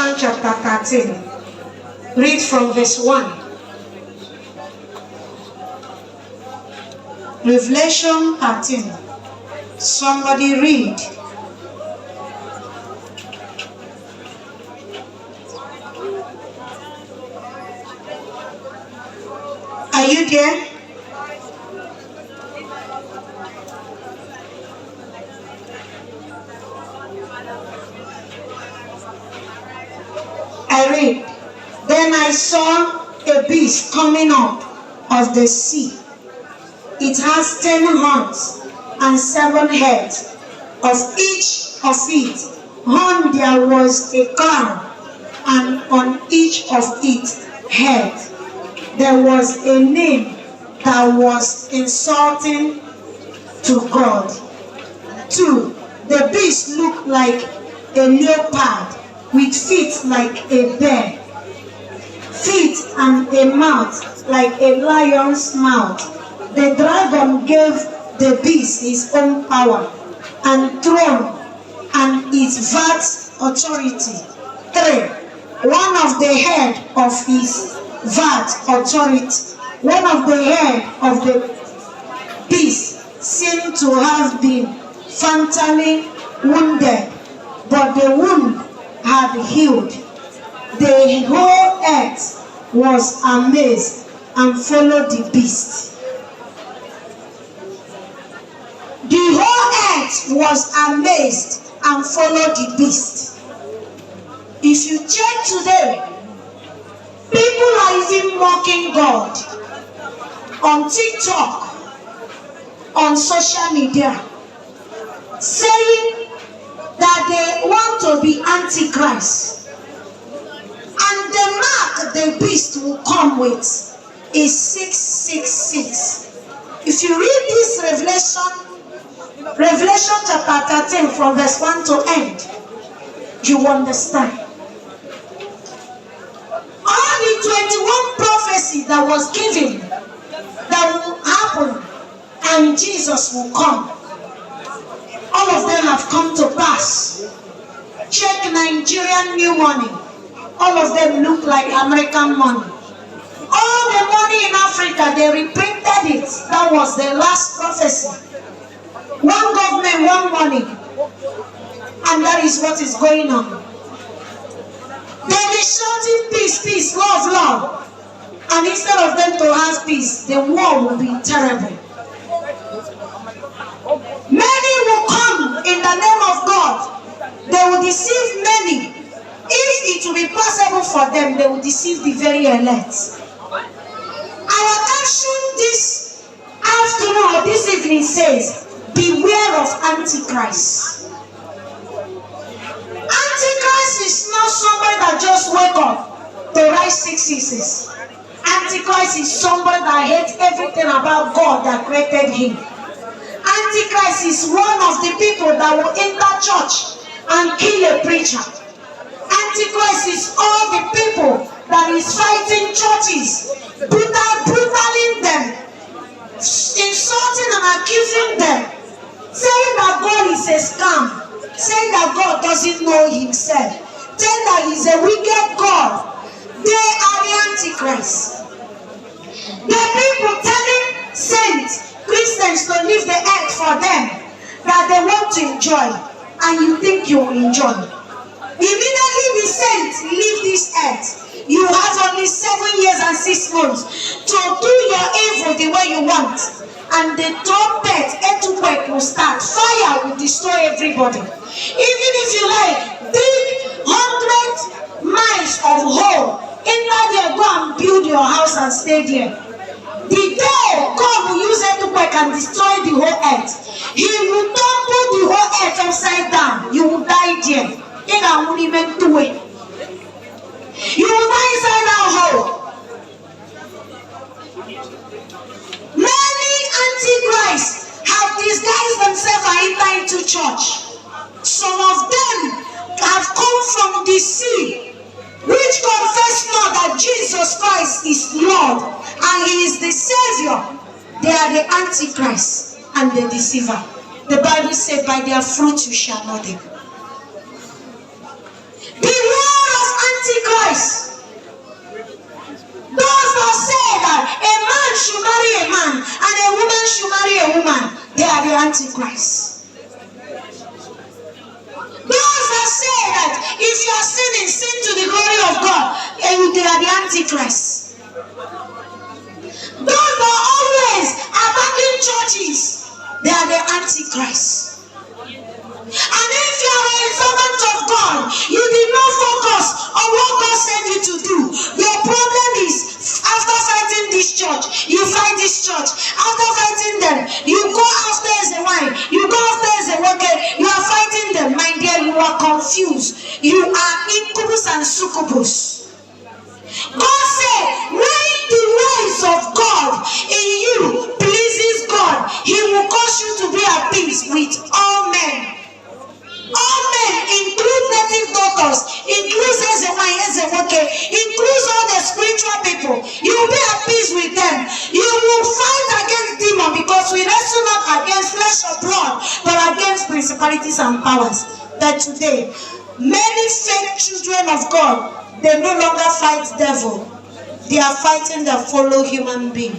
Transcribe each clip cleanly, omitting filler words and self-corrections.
Revelation chapter 13. Read from verse 1. Revelation 13. Somebody read. Are you there? I read. Then I saw a beast coming up of the sea. It has 10 horns and 7 heads. Of each of it horn there was a crown, and on each of its head there was a name that was insulting to God. 2. The beast looked like a leopard with feet like a bear, feet and a mouth like a lion's mouth. The dragon gave the beast his own power and throne and its vast authority. 3. One of the head of his vast authority, one of the head of the beast seemed to have been fatally wounded, but the wound had healed. The whole earth was amazed and followed the beast. The whole earth was amazed and followed the beast. If you check today, people are even mocking God on TikTok, on social media, saying that they want to be antichrist. And the mark the beast will come with is 666. If you read this Revelation chapter 13 from verse 1 to end, you understand. All the 21 prophecy that was given that will happen and Jesus will come, all of them have come to pass. Check Nigerian new money. All of them look like American money. All the money in Africa, they reprinted it. That was the last prophecy. One government, one money. And that is what is going on. They be shouting peace, peace, love, love. And instead of them to have peace, the war will be terrible. Many will come in the name of God. They will deceive many. If it will be possible for them, they will deceive the very elect. Our caption this afternoon or this evening says, beware of Antichrist. Antichrist is not somebody that just wake up to write 666. Antichrist is somebody that hates everything about God that created him. Antichrist is one of the people that will enter church and kill a preacher. Antichrist is all the people that is fighting churches, brutaling them, insulting and accusing them, saying that God is a scam, saying that God doesn't know himself, saying that he's a wicked God. They are the Antichrist. The people telling saints, Christians to leave the earth for them, that they want to enjoy, and you think you will enjoy. Immediately the saints leave this earth, you have only 7 years and 6 months to do your evil the way you want. And the trumpet, earthquake will start. Fire will destroy everybody. Even if you like, dig 100 miles of hole. Enter there, go and build your house and stay there. The day God will use earthquake and destroy the whole earth, he will topple the whole earth upside down. You will die there. You will even do it. You will die inside that hole. Many antichrists have disguised themselves and entered into church. Some of them have come from the sea, which confess not that Jesus Christ is Lord and he is the Savior. They are the antichrist and the deceiver. The Bible said, by their fruit you shall know them. Beware of the antichrist. Those that always attacking churches, they are the antichrist. And if you are a servant of God, you did not focus on what God sent you to do. Your problem is, after fighting this church, you fight this church. After fighting them, you go after as a wine, you go after as a worker, you are fighting them. My dear, you are confused. You are incubus and succubus. God said, when the ways of God in you pleases God, He will cause you to be at peace with all men. All men, include native doctors, includes Ezewoke, includes all the spiritual people. You will be at peace with them. You will fight against demons, because we wrestle not against flesh or blood, but against principalities and powers. That today, many fake children of God, they no longer fight devil. They are fighting the fellow human being.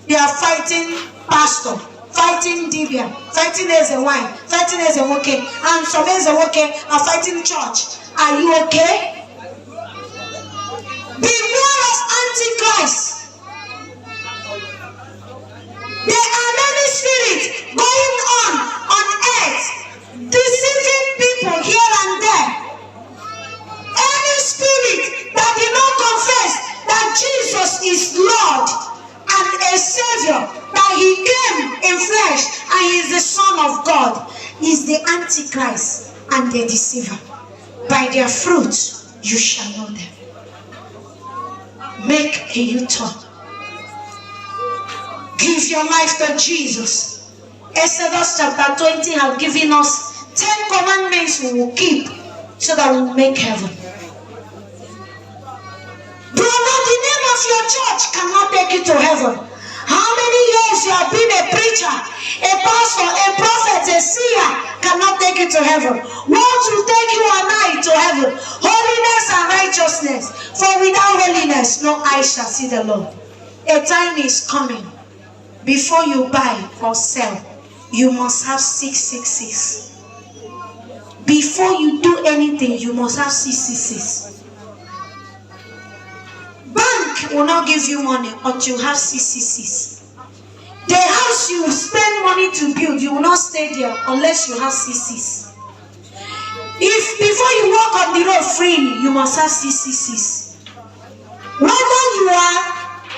They are fighting pastor, fighting Dibia, fighting Ezewoke, fighting Ezewoke, and some Ezewoke are fighting church. Are you okay? Beware of antichrist. There are many spirits going on earth, deceiving people here and there. Any spirit that did not confess that Jesus is Lord and a Savior, that He came in flesh and He is the Son of God, is the Antichrist and the deceiver. By their fruits you shall know them. Make a U-turn. Give your life to Jesus. Exodus chapter 20 have given us 10 commandments we will keep so that we will make heaven. Brother, the name of your church cannot take you to heaven. How many years you have been a preacher, a pastor, a prophet, a seer, cannot take you to heaven. What will take you and I to heaven? Holiness and righteousness. For without holiness, no eye shall see the Lord. A time is coming. Before you buy or sell, you must have 666. Before you do anything, you must have 666. Bank will not give you money until you have 666. The house you spend money to build, you will not stay there unless you have 666. If before you walk on the road freely, you must have 666. Whether you are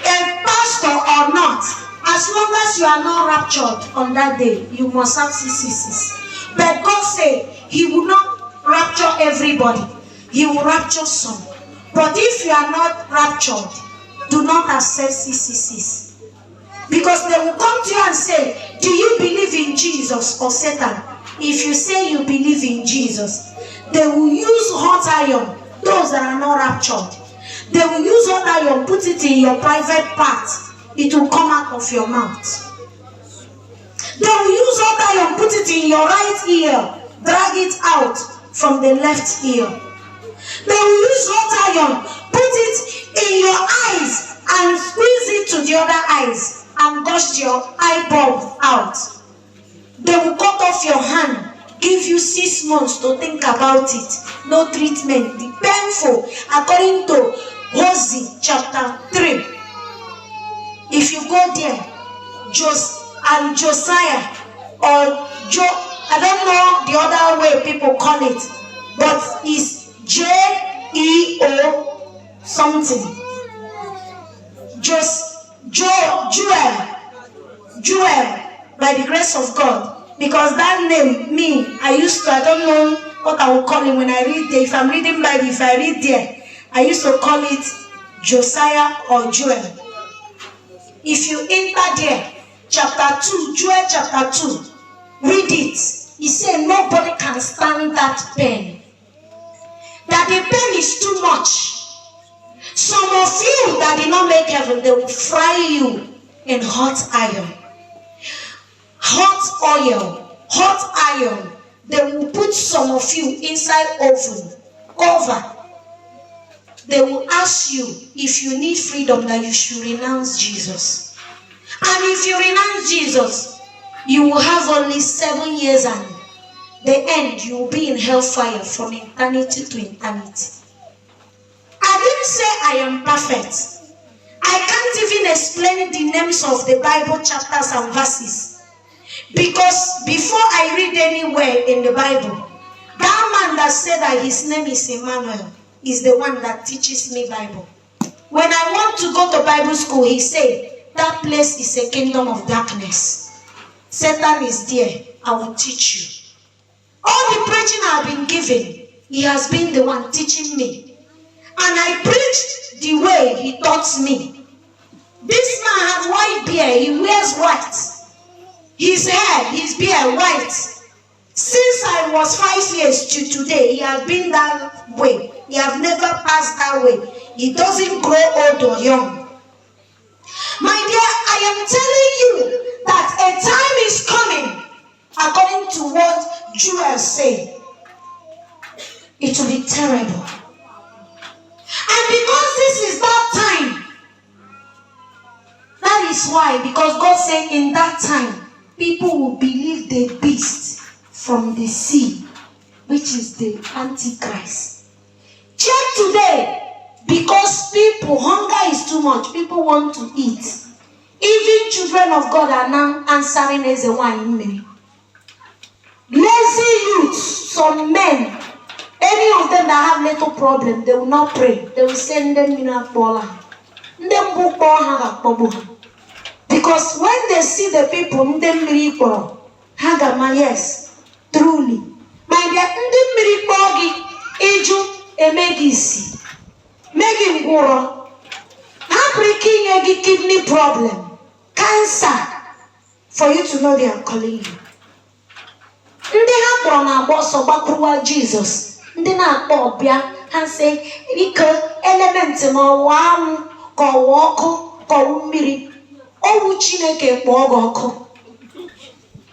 a pastor or not, as long as you are not raptured on that day, you must have 666. But God said He will not rapture everybody. He will rapture some. But if you are not raptured, do not accept 666. Because they will come to you and say, do you believe in Jesus or Satan? If you say you believe in Jesus, they will use hot iron, those that are not raptured. They will use hot iron, put it in your private part. It will come out of your mouth. They will use hot iron, put it in your right ear, drag it out from the left ear. They will use hot iron, put it in your eyes and squeeze it to the other eyes and gush your eyeball out. They will cut off your hand, give you 6 months to think about it. No treatment, the painful, according to Hosea chapter 3. If you go there, Josiah or I don't know the other way people call it, but it's J-E-O something. Joel, by the grace of God, because that name, I don't know what I will call him when I read there. If I'm reading Bible, if I read there, I used to call it Josiah or Joel. If you enter there, chapter 2, Joel chapter 2, read it. He said nobody can stand that pain. That the pain is too much. Some of you that did not make heaven, they will fry you in hot iron. Hot oil, hot iron. They will put some of you inside oven, cover. They will ask you if you need freedom that you should renounce Jesus. And if you renounce Jesus, you will have only 7 years and the end, you will be in hellfire from eternity to eternity. At didn't say I am perfect. I can't even explain the names of the Bible chapters and verses. Because before I read anywhere in the Bible, that man that said that his name is Emmanuel is the one that teaches me Bible. When I want to go to Bible school, he said, that place is a kingdom of darkness. Satan is there. I will teach you. All the preaching I've been given, he has been the one teaching me. And I preached the way he taught me. This man has white beard. He wears white. His hair, his beard, white. Since I was 5 years to today, he has been that way. He has never passed that way. He doesn't grow old or young. My dear, I am telling you that a time is coming, according to what Joel said. It will be terrible. And because this is that time, that is why, because God said in that time, people will believe the beast from the sea, which is the antichrist. Check today, because people, hunger is too much, people want to eat. Even children of God are now answering as a wine me. Lazy youths, some men, any of them that have little problem, they will not pray. They will send them in a bola. Because when they see the people, yes, truly. My dear, emegisi, making guru, breaking a kidney problem, cancer, for you to know they are calling you. Ndị ha kpọrọ na agbọsọ gbakụwa Jesus, ndị na-akpọ ọbịa ha sị ike element ma ọwụwa anwụ ka ọwụwa ọkụ ka ọwụ mmiri, ọwụ Chineke kpọọ gị ọkụ.